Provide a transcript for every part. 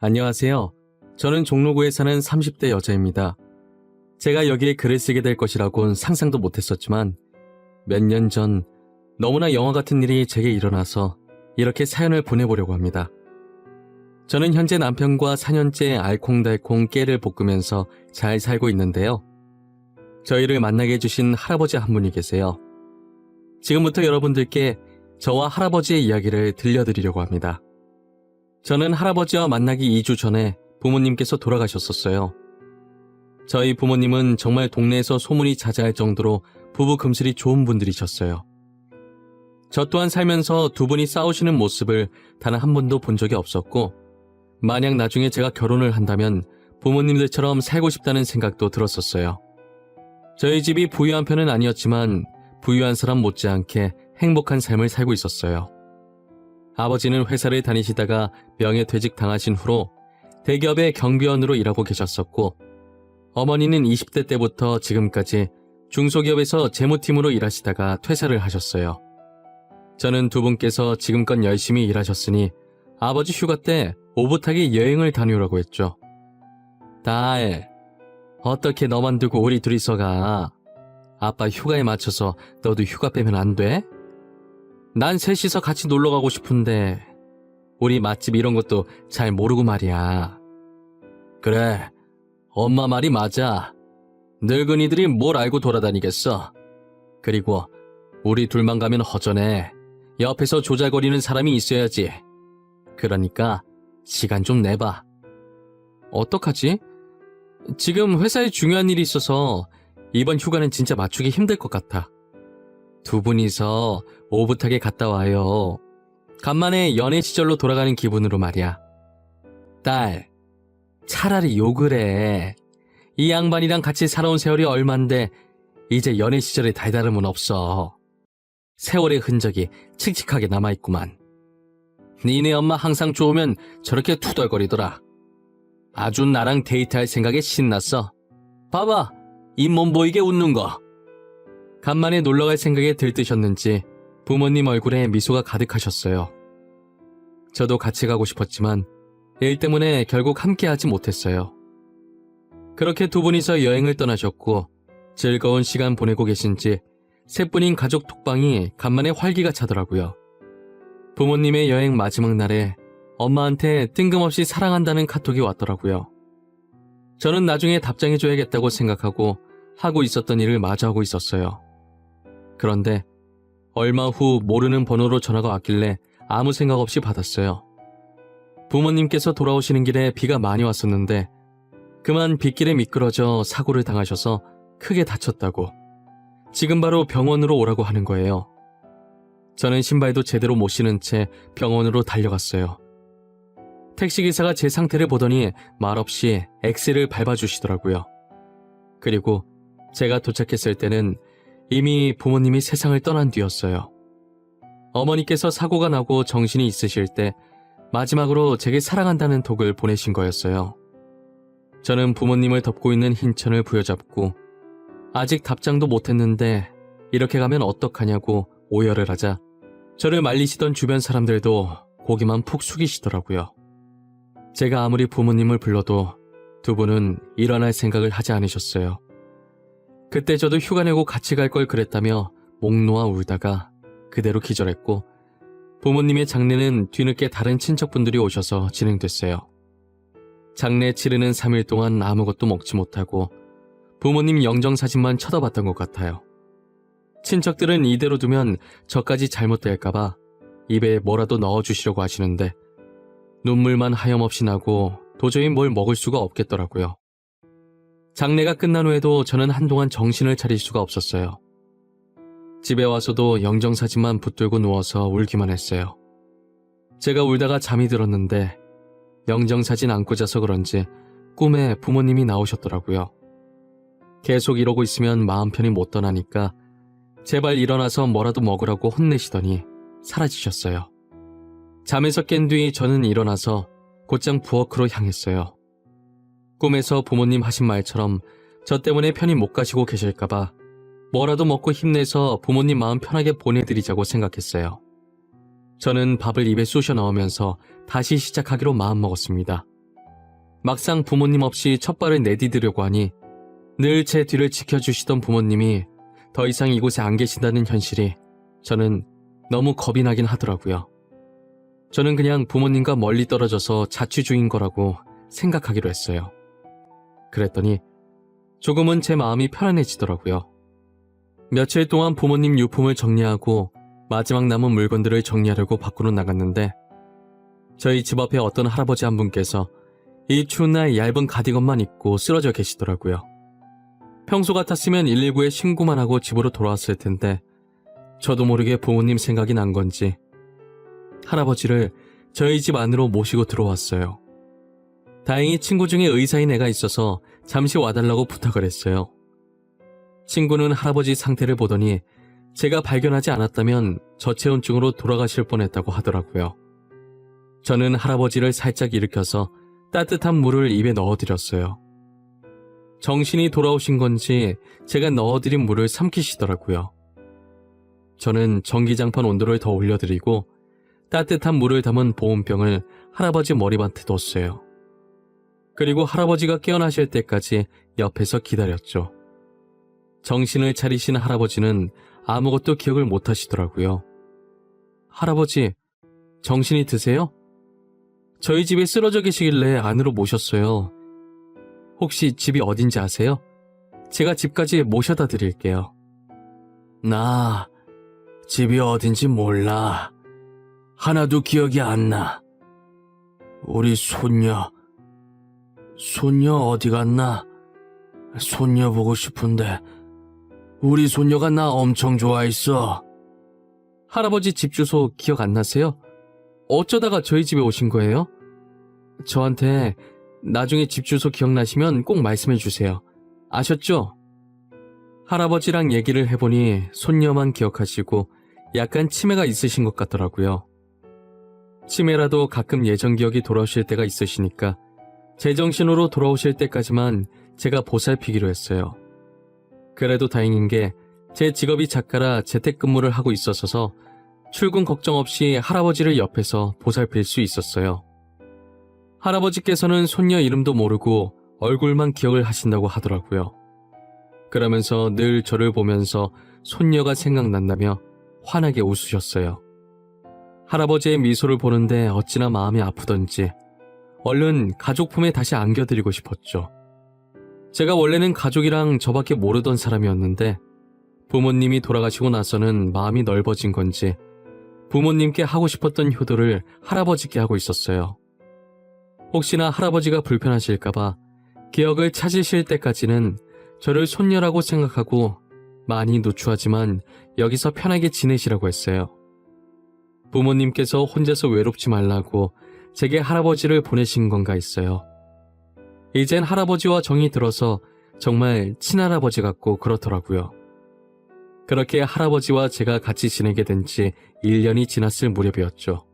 안녕하세요. 저는 종로구에 사는 30대 여자입니다. 제가 여기에 글을 쓰게 될 것이라곤 상상도 못했었지만 몇 년 전 너무나 영화 같은 일이 제게 일어나서 이렇게 사연을 보내보려고 합니다. 저는 현재 남편과 4년째 알콩달콩 깨를 볶으면서 잘 살고 있는데요. 저희를 만나게 해주신 할아버지 한 분이 계세요. 지금부터 여러분들께 저와 할아버지의 이야기를 들려드리려고 합니다. 저는 할아버지와 만나기 2주 전에 부모님께서 돌아가셨었어요. 저희 부모님은 정말 동네에서 소문이 자자할 정도로 부부 금슬이 좋은 분들이셨어요. 저 또한 살면서 두 분이 싸우시는 모습을 단 한 번도 본 적이 없었고, 만약 나중에 제가 결혼을 한다면 부모님들처럼 살고 싶다는 생각도 들었었어요. 저희 집이 부유한 편은 아니었지만 부유한 사람 못지않게 행복한 삶을 살고 있었어요. 아버지는 회사를 다니시다가 명예퇴직 당하신 후로 대기업의 경비원으로 일하고 계셨었고, 어머니는 20대 때부터 지금까지 중소기업에서 재무팀으로 일하시다가 퇴사를 하셨어요. 저는 두 분께서 지금껏 열심히 일하셨으니 아버지 휴가 때 오붓하게 여행을 다녀오라고 했죠. 딸, 어떻게 너만 두고 우리 둘이서 가? 아빠 휴가에 맞춰서 너도 휴가 빼면 안 돼? 난 셋이서 같이 놀러 가고 싶은데 우리 맛집 이런 것도 잘 모르고 말이야. 그래, 엄마 말이 맞아. 늙은이들이 뭘 알고 돌아다니겠어. 그리고 우리 둘만 가면 허전해. 옆에서 조잘거리는 사람이 있어야지. 그러니까 시간 좀 내봐. 어떡하지? 지금 회사에 중요한 일이 있어서 이번 휴가는 진짜 맞추기 힘들 것 같아. 두 분이서 오붓하게 갔다 와요. 간만에 연애 시절로 돌아가는 기분으로 말이야. 딸, 차라리 욕을 해. 이 양반이랑 같이 살아온 세월이 얼만데 이제 연애 시절에 달다름은 없어. 세월의 흔적이 칙칙하게 남아있구만. 니네 엄마 항상 좋으면 저렇게 투덜거리더라. 아주 나랑 데이트할 생각에 신났어. 봐봐, 잇몸 보이게 웃는 거. 간만에 놀러갈 생각에 들뜨셨는지 부모님 얼굴에 미소가 가득하셨어요. 저도 같이 가고 싶었지만 일 때문에 결국 함께하지 못했어요. 그렇게 두 분이서 여행을 떠나셨고 즐거운 시간 보내고 계신지 셋뿐인 가족 톡방이 간만에 활기가 차더라고요. 부모님의 여행 마지막 날에 엄마한테 뜬금없이 사랑한다는 카톡이 왔더라고요. 저는 나중에 답장해줘야겠다고 생각하고 하고 있었던 일을 마주하고 있었어요. 그런데 얼마 후 모르는 번호로 전화가 왔길래 아무 생각 없이 받았어요. 부모님께서 돌아오시는 길에 비가 많이 왔었는데 그만 빗길에 미끄러져 사고를 당하셔서 크게 다쳤다고 지금 바로 병원으로 오라고 하는 거예요. 저는 신발도 제대로 못 신은 채 병원으로 달려갔어요. 택시기사가 제 상태를 보더니 말없이 엑셀을 밟아주시더라고요. 그리고 제가 도착했을 때는 이미 부모님이 세상을 떠난 뒤였어요. 어머니께서 사고가 나고 정신이 있으실 때 마지막으로 제게 사랑한다는 톡을 보내신 거였어요. 저는 부모님을 덮고 있는 흰천을 부여잡고 아직 답장도 못했는데 이렇게 가면 어떡하냐고 오열을 하자 저를 말리시던 주변 사람들도 고개만 푹 숙이시더라고요. 제가 아무리 부모님을 불러도 두 분은 일어날 생각을 하지 않으셨어요. 그때 저도 휴가 내고 같이 갈 걸 그랬다며 목 놓아 울다가 그대로 기절했고 부모님의 장례는 뒤늦게 다른 친척분들이 오셔서 진행됐어요. 장례 치르는 3일 동안 아무것도 먹지 못하고 부모님 영정사진만 쳐다봤던 것 같아요. 친척들은 이대로 두면 저까지 잘못될까봐 입에 뭐라도 넣어주시려고 하시는데 눈물만 하염없이 나고 도저히 뭘 먹을 수가 없겠더라고요. 장례가 끝난 후에도 저는 한동안 정신을 차릴 수가 없었어요. 집에 와서도 영정사진만 붙들고 누워서 울기만 했어요. 제가 울다가 잠이 들었는데 영정사진 안고 자서 그런지 꿈에 부모님이 나오셨더라고요. 계속 이러고 있으면 마음 편히 못 떠나니까 제발 일어나서 뭐라도 먹으라고 혼내시더니 사라지셨어요. 잠에서 깬 뒤 저는 일어나서 곧장 부엌으로 향했어요. 꿈에서 부모님 하신 말처럼 저 때문에 편히 못 가시고 계실까봐 뭐라도 먹고 힘내서 부모님 마음 편하게 보내드리자고 생각했어요. 저는 밥을 입에 쑤셔 넣으면서 다시 시작하기로 마음먹었습니다. 막상 부모님 없이 첫 발을 내디디려고 하니 늘 제 뒤를 지켜주시던 부모님이 더 이상 이곳에 안 계신다는 현실이 저는 너무 겁이 나긴 하더라고요. 저는 그냥 부모님과 멀리 떨어져서 자취 중인 거라고 생각하기로 했어요. 그랬더니 조금은 제 마음이 편안해지더라고요. 며칠 동안 부모님 유품을 정리하고 마지막 남은 물건들을 정리하려고 밖으로 나갔는데 저희 집 앞에 어떤 할아버지 한 분께서 이 추운 날 얇은 가디건만 입고 쓰러져 계시더라고요. 평소 같았으면 119에 신고만 하고 집으로 돌아왔을 텐데 저도 모르게 부모님 생각이 난 건지 할아버지를 저희 집 안으로 모시고 들어왔어요. 다행히 친구 중에 의사인 애가 있어서 잠시 와달라고 부탁을 했어요. 친구는 할아버지 상태를 보더니 제가 발견하지 않았다면 저체온증으로 돌아가실 뻔했다고 하더라고요. 저는 할아버지를 살짝 일으켜서 따뜻한 물을 입에 넣어드렸어요. 정신이 돌아오신 건지 제가 넣어드린 물을 삼키시더라고요. 저는 전기장판 온도를 더 올려드리고 따뜻한 물을 담은 보온병을 할아버지 머리맡에 뒀어요. 그리고 할아버지가 깨어나실 때까지 옆에서 기다렸죠. 정신을 차리신 할아버지는 아무것도 기억을 못 하시더라고요. 할아버지, 정신이 드세요? 저희 집에 쓰러져 계시길래 안으로 모셨어요. 혹시 집이 어딘지 아세요? 제가 집까지 모셔다 드릴게요. 나 집이 어딘지 몰라. 하나도 기억이 안 나. 우리 손녀 어디 갔나? 손녀 보고 싶은데 우리 손녀가 나 엄청 좋아했어. 할아버지 집 주소 기억 안 나세요? 어쩌다가 저희 집에 오신 거예요? 저한테 나중에 집 주소 기억나시면 꼭 말씀해 주세요. 아셨죠? 할아버지랑 얘기를 해보니 손녀만 기억하시고 약간 치매가 있으신 것 같더라고요. 치매라도 가끔 예전 기억이 돌아오실 때가 있으시니까 제정신으로 돌아오실 때까지만 제가 보살피기로 했어요. 그래도 다행인 게 제 직업이 작가라 재택근무를 하고 있었어서 출근 걱정 없이 할아버지를 옆에서 보살필 수 있었어요. 할아버지께서는 손녀 이름도 모르고 얼굴만 기억을 하신다고 하더라고요. 그러면서 늘 저를 보면서 손녀가 생각난다며 환하게 웃으셨어요. 할아버지의 미소를 보는데 어찌나 마음이 아프던지 얼른 가족 품에 다시 안겨드리고 싶었죠. 제가 원래는 가족이랑 저밖에 모르던 사람이었는데 부모님이 돌아가시고 나서는 마음이 넓어진 건지 부모님께 하고 싶었던 효도를 할아버지께 하고 있었어요. 혹시나 할아버지가 불편하실까봐 기억을 찾으실 때까지는 저를 손녀라고 생각하고 많이 누추하지만 여기서 편하게 지내시라고 했어요. 부모님께서 혼자서 외롭지 말라고 제게 할아버지를 보내신 건가 했어요. 이젠 할아버지와 정이 들어서 정말 친할아버지 같고 그렇더라고요. 그렇게 할아버지와 제가 같이 지내게 된 지 1년이 지났을 무렵이었죠.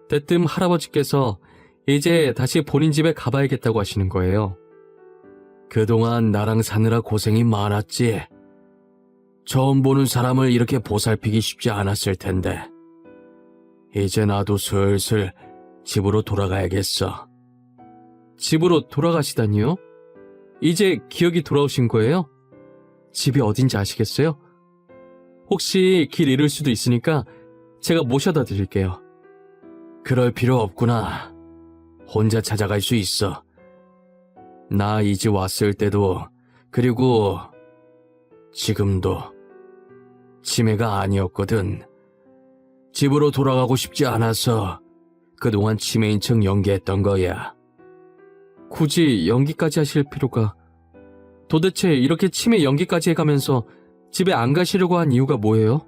대뜸 할아버지께서 이제 다시 본인 집에 가봐야겠다고 하시는 거예요. 그동안 나랑 사느라 고생이 많았지. 처음 보는 사람을 이렇게 보살피기 쉽지 않았을 텐데. 이제 나도 슬슬 집으로 돌아가야겠어. 집으로 돌아가시다니요? 이제 기억이 돌아오신 거예요? 집이 어딘지 아시겠어요? 혹시 길 잃을 수도 있으니까 제가 모셔다 드릴게요. 그럴 필요 없구나. 혼자 찾아갈 수 있어. 나 이 집 왔을 때도 그리고 지금도 치매가 아니었거든. 집으로 돌아가고 싶지 않아서 그동안 치매인 척 연기했던 거야. 굳이 연기까지 하실 필요가... 도대체 이렇게 치매 연기까지 해가면서 집에 안 가시려고 한 이유가 뭐예요?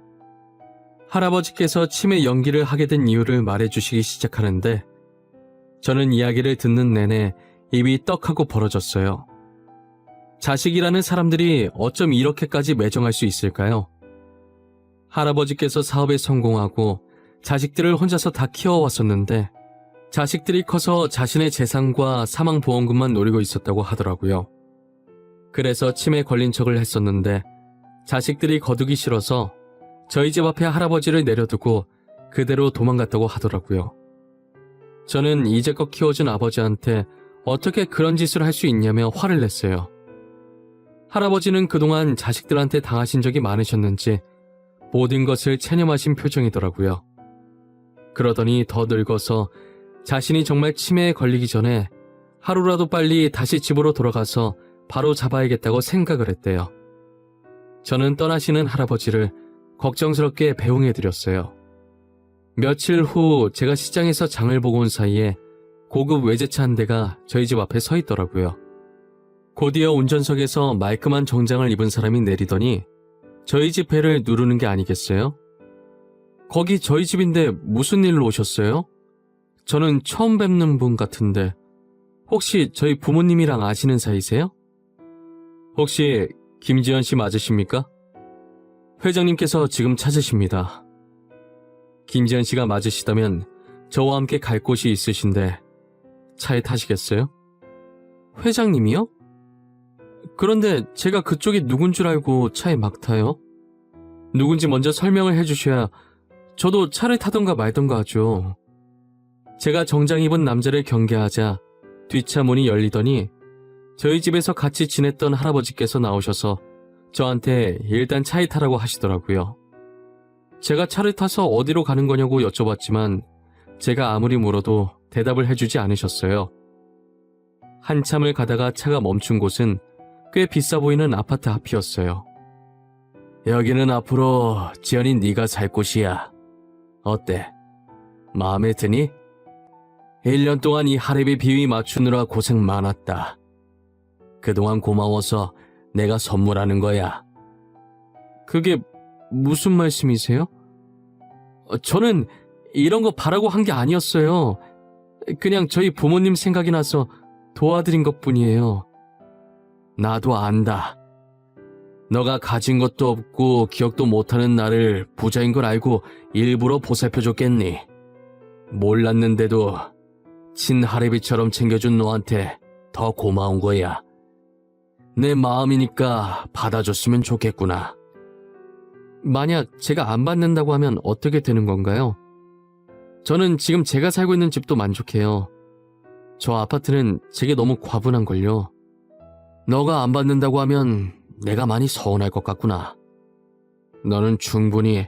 할아버지께서 치매 연기를 하게 된 이유를 말해주시기 시작하는데 저는 이야기를 듣는 내내 입이 떡하고 벌어졌어요. 자식이라는 사람들이 어쩜 이렇게까지 매정할 수 있을까요? 할아버지께서 사업에 성공하고 자식들을 혼자서 다 키워왔었는데 자식들이 커서 자신의 재산과 사망보험금만 노리고 있었다고 하더라고요. 그래서 치매 걸린 척을 했었는데 자식들이 거두기 싫어서 저희 집 앞에 할아버지를 내려두고 그대로 도망갔다고 하더라고요. 저는 이제껏 키워준 아버지한테 어떻게 그런 짓을 할 수 있냐며 화를 냈어요. 할아버지는 그동안 자식들한테 당하신 적이 많으셨는지 모든 것을 체념하신 표정이더라고요. 그러더니 더 늙어서 자신이 정말 치매에 걸리기 전에 하루라도 빨리 다시 집으로 돌아가서 바로 잡아야겠다고 생각을 했대요. 저는 떠나시는 할아버지를 걱정스럽게 배웅해드렸어요. 며칠 후 제가 시장에서 장을 보고 온 사이에 고급 외제차 한 대가 저희 집 앞에 서 있더라고요. 곧이어 운전석에서 말끔한 정장을 입은 사람이 내리더니 저희 집 배를 누르는 게 아니겠어요? 거기 저희 집인데 무슨 일로 오셨어요? 저는 처음 뵙는 분 같은데 혹시 저희 부모님이랑 아시는 사이세요? 혹시 김지연 씨 맞으십니까? 회장님께서 지금 찾으십니다. 김지연 씨가 맞으시다면 저와 함께 갈 곳이 있으신데 차에 타시겠어요? 회장님이요? 그런데 제가 그쪽이 누군 줄 알고 차에 막 타요? 누군지 먼저 설명을 해주셔야 저도 차를 타던가 말던가 하죠. 제가 정장 입은 남자를 경계하자 뒷차 문이 열리더니 저희 집에서 같이 지냈던 할아버지께서 나오셔서 저한테 일단 차에 타라고 하시더라고요. 제가 차를 타서 어디로 가는 거냐고 여쭤봤지만 제가 아무리 물어도 대답을 해주지 않으셨어요. 한참을 가다가 차가 멈춘 곳은 꽤 비싸 보이는 아파트 앞이었어요. 여기는 앞으로 지연이 네가 살 곳이야. 어때? 마음에 드니? 1년 동안 이 할애비 비위 맞추느라 고생 많았다. 그동안 고마워서 내가 선물하는 거야. 그게 무슨 말씀이세요? 저는 이런 거 바라고 한 게 아니었어요. 그냥 저희 부모님 생각이 나서 도와드린 것뿐이에요. 나도 안다. 너가 가진 것도 없고 기억도 못하는 나를 부자인 걸 알고 일부러 보살펴줬겠니? 몰랐는데도 친할애비처럼 챙겨준 너한테 더 고마운 거야. 내 마음이니까 받아줬으면 좋겠구나. 만약 제가 안 받는다고 하면 어떻게 되는 건가요? 저는 지금 제가 살고 있는 집도 만족해요. 저 아파트는 제게 너무 과분한걸요. 너가 안 받는다고 하면 내가 많이 서운할 것 같구나. 너는 충분히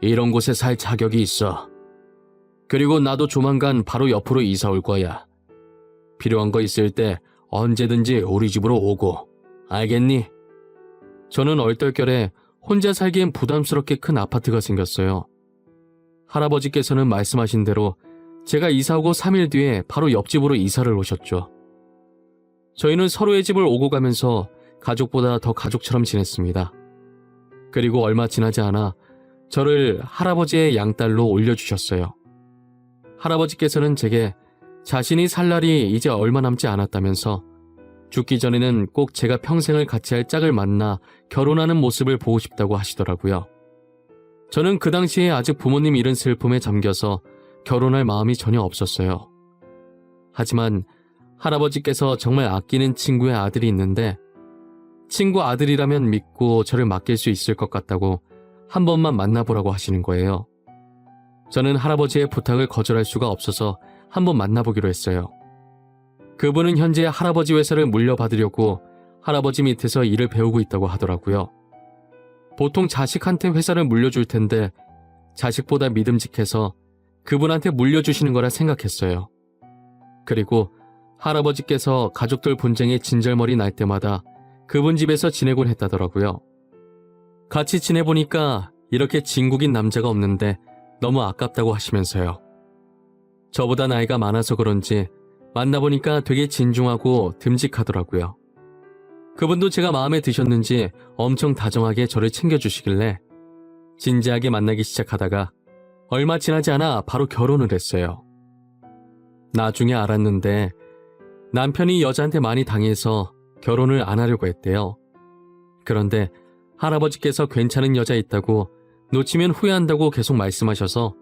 이런 곳에 살 자격이 있어. 그리고 나도 조만간 바로 옆으로 이사 올 거야. 필요한 거 있을 때 언제든지 우리 집으로 오고. 알겠니? 저는 얼떨결에 혼자 살기엔 부담스럽게 큰 아파트가 생겼어요. 할아버지께서는 말씀하신 대로 제가 이사 오고 3일 뒤에 바로 옆집으로 이사를 오셨죠. 저희는 서로의 집을 오고 가면서 가족보다 더 가족처럼 지냈습니다. 그리고 얼마 지나지 않아 저를 할아버지의 양딸로 올려주셨어요. 할아버지께서는 제게 자신이 살 날이 이제 얼마 남지 않았다면서 죽기 전에는 꼭 제가 평생을 같이 할 짝을 만나 결혼하는 모습을 보고 싶다고 하시더라고요. 저는 그 당시에 아직 부모님 잃은 슬픔에 잠겨서 결혼할 마음이 전혀 없었어요. 하지만 할아버지께서 정말 아끼는 친구의 아들이 있는데 친구 아들이라면 믿고 저를 맡길 수 있을 것 같다고 한 번만 만나보라고 하시는 거예요. 저는 할아버지의 부탁을 거절할 수가 없어서 한번 만나보기로 했어요. 그분은 현재 할아버지 회사를 물려받으려고 할아버지 밑에서 일을 배우고 있다고 하더라고요. 보통 자식한테 회사를 물려줄 텐데 자식보다 믿음직해서 그분한테 물려주시는 거라 생각했어요. 그리고 할아버지께서 가족들 분쟁에 진절머리 날 때마다 그분 집에서 지내곤 했다더라고요. 같이 지내보니까 이렇게 진국인 남자가 없는데 너무 아깝다고 하시면서요. 저보다 나이가 많아서 그런지 만나보니까 되게 진중하고 듬직하더라고요. 그분도 제가 마음에 드셨는지 엄청 다정하게 저를 챙겨주시길래 진지하게 만나기 시작하다가 얼마 지나지 않아 바로 결혼을 했어요. 나중에 알았는데 남편이 여자한테 많이 당해서 결혼을 안 하려고 했대요. 그런데 할아버지께서 괜찮은 여자 있다고 놓치면 후회한다고 계속 말씀하셔서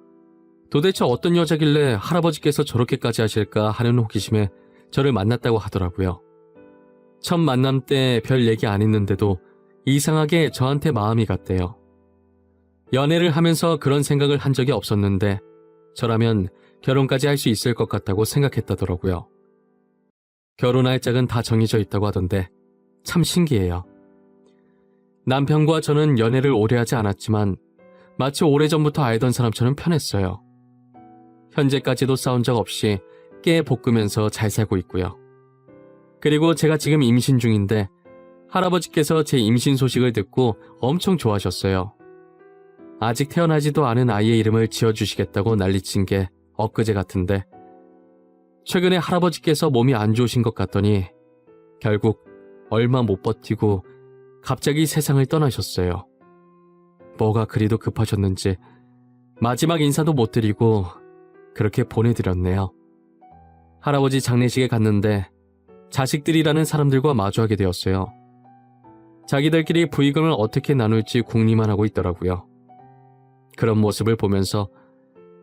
도대체 어떤 여자길래 할아버지께서 저렇게까지 하실까 하는 호기심에 저를 만났다고 하더라고요. 첫 만남 때 별 얘기 안 했는데도 이상하게 저한테 마음이 갔대요. 연애를 하면서 그런 생각을 한 적이 없었는데 저라면 결혼까지 할 수 있을 것 같다고 생각했다더라고요. 결혼할 짝은 다 정해져 있다고 하던데 참 신기해요. 남편과 저는 연애를 오래 하지 않았지만 마치 오래전부터 알던 사람처럼 편했어요. 현재까지도 싸운 적 없이 깨 볶으면서 잘 살고 있고요. 그리고 제가 지금 임신 중인데 할아버지께서 제 임신 소식을 듣고 엄청 좋아하셨어요. 아직 태어나지도 않은 아이의 이름을 지어주시겠다고 난리친 게 엊그제 같은데 최근에 할아버지께서 몸이 안 좋으신 것 같더니 결국 얼마 못 버티고 갑자기 세상을 떠나셨어요. 뭐가 그리도 급하셨는지 마지막 인사도 못 드리고 그렇게 보내드렸네요. 할아버지 장례식에 갔는데 자식들이라는 사람들과 마주하게 되었어요. 자기들끼리 부의금을 어떻게 나눌지 궁리만 하고 있더라고요. 그런 모습을 보면서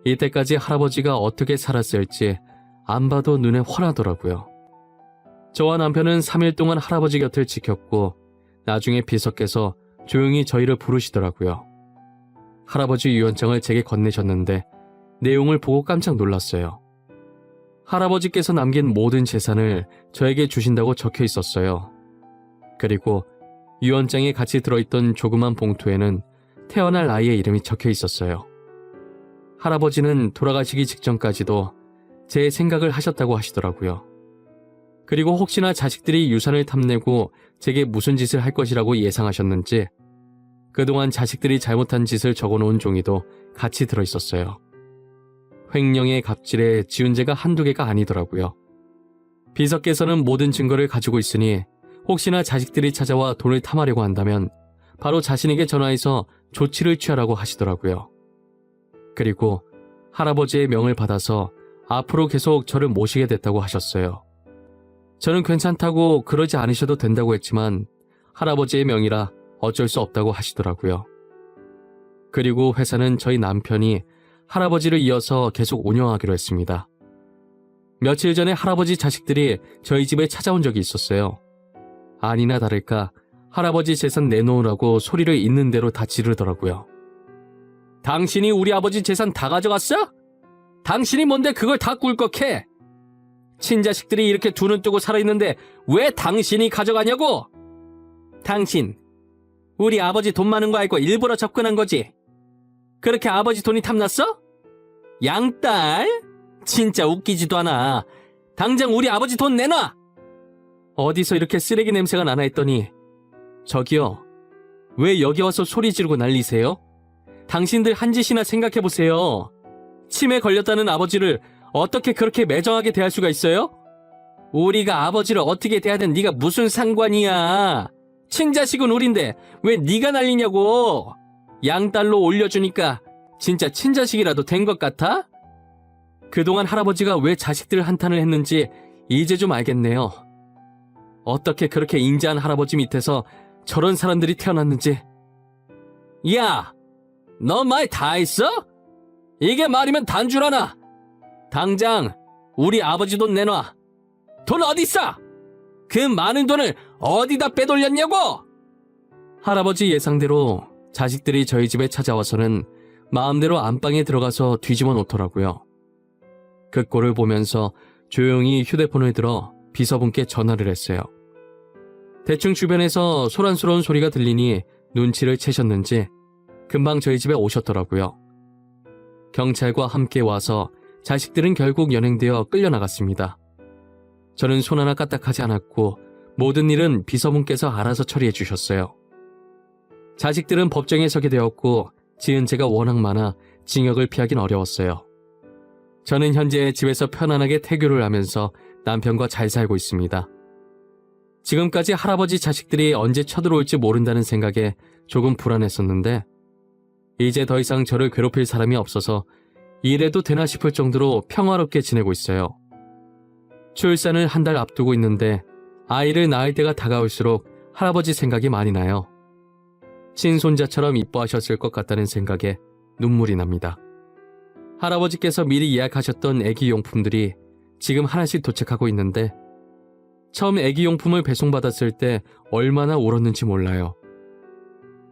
이때까지 할아버지가 어떻게 살았을지 안 봐도 눈에 환하더라고요. 저와 남편은 3일 동안 할아버지 곁을 지켰고 나중에 비서께서 조용히 저희를 부르시더라고요. 할아버지 유언장을 제게 건네셨는데 내용을 보고 깜짝 놀랐어요. 할아버지께서 남긴 모든 재산을 저에게 주신다고 적혀 있었어요. 그리고 유언장에 같이 들어있던 조그만 봉투에는 태어날 아이의 이름이 적혀 있었어요. 할아버지는 돌아가시기 직전까지도 제 생각을 하셨다고 하시더라고요. 그리고 혹시나 자식들이 유산을 탐내고 제게 무슨 짓을 할 것이라고 예상하셨는지 그동안 자식들이 잘못한 짓을 적어놓은 종이도 같이 들어있었어요. 횡령의 갑질에 지은 죄가 한두 개가 아니더라고요. 비서께서는 모든 증거를 가지고 있으니 혹시나 자식들이 찾아와 돈을 탐하려고 한다면 바로 자신에게 전화해서 조치를 취하라고 하시더라고요. 그리고 할아버지의 명을 받아서 앞으로 계속 저를 모시게 됐다고 하셨어요. 저는 괜찮다고 그러지 않으셔도 된다고 했지만 할아버지의 명이라 어쩔 수 없다고 하시더라고요. 그리고 회사는 저희 남편이 할아버지를 이어서 계속 운영하기로 했습니다. 며칠 전에 할아버지 자식들이 저희 집에 찾아온 적이 있었어요. 아니나 다를까 할아버지 재산 내놓으라고 소리를 있는 대로 다 지르더라고요. 당신이 우리 아버지 재산 다 가져갔어? 당신이 뭔데 그걸 다 꿀꺽해? 친자식들이 이렇게 두 눈 뜨고 살아있는데 왜 당신이 가져가냐고? 당신, 우리 아버지 돈 많은 거 알고 일부러 접근한 거지? 그렇게 아버지 돈이 탐났어? 양딸? 진짜 웃기지도 않아. 당장 우리 아버지 돈 내놔! 어디서 이렇게 쓰레기 냄새가 나나 했더니 저기요, 왜 여기 와서 소리 지르고 난리세요? 당신들 한 짓이나 생각해보세요. 치매 걸렸다는 아버지를 어떻게 그렇게 매정하게 대할 수가 있어요? 우리가 아버지를 어떻게 대하든 네가 무슨 상관이야. 친자식은 우린데 왜 네가 난리냐고. 양딸로 올려주니까 진짜 친자식이라도 된 것 같아? 그동안 할아버지가 왜 자식들 한탄을 했는지 이제 좀 알겠네요. 어떻게 그렇게 인자한 할아버지 밑에서 저런 사람들이 태어났는지. 야, 너 말 다 했어? 이게 말이면 단줄 하나. 당장 우리 아버지 돈 내놔. 돈 어딨어? 그 많은 돈을 어디다 빼돌렸냐고? 할아버지 예상대로 자식들이 저희 집에 찾아와서는 마음대로 안방에 들어가서 뒤집어 놓더라고요. 그 꼴을 보면서 조용히 휴대폰을 들어 비서분께 전화를 했어요. 대충 주변에서 소란스러운 소리가 들리니 눈치를 채셨는지 금방 저희 집에 오셨더라고요. 경찰과 함께 와서 자식들은 결국 연행되어 끌려나갔습니다. 저는 손 하나 까딱하지 않았고 모든 일은 비서분께서 알아서 처리해 주셨어요. 자식들은 법정에 서게 되었고 지은 죄가 워낙 많아 징역을 피하긴 어려웠어요. 저는 현재 집에서 편안하게 태교를 하면서 남편과 잘 살고 있습니다. 지금까지 할아버지 자식들이 언제 쳐들어올지 모른다는 생각에 조금 불안했었는데 이제 더 이상 저를 괴롭힐 사람이 없어서 이래도 되나 싶을 정도로 평화롭게 지내고 있어요. 출산을 한 달 앞두고 있는데 아이를 낳을 때가 다가올수록 할아버지 생각이 많이 나요. 친손자처럼 이뻐하셨을 것 같다는 생각에 눈물이 납니다. 할아버지께서 미리 예약하셨던 애기용품들이 지금 하나씩 도착하고 있는데 처음 애기용품을 배송받았을 때 얼마나 울었는지 몰라요.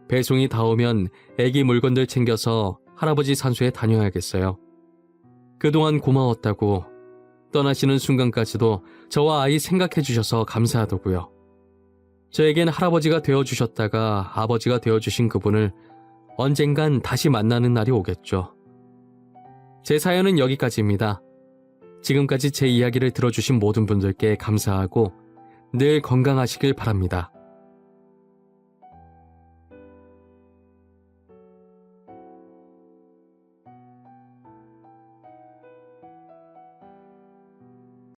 배송이 다 오면 애기 물건들 챙겨서 할아버지 산소에 다녀야겠어요. 그동안 고마웠다고 떠나시는 순간까지도 저와 아이 생각해 주셔서 감사하더고요. 저에겐 할아버지가 되어주셨다가 아버지가 되어주신 그분을 언젠간 다시 만나는 날이 오겠죠. 제 사연은 여기까지입니다. 지금까지 제 이야기를 들어주신 모든 분들께 감사하고 늘 건강하시길 바랍니다.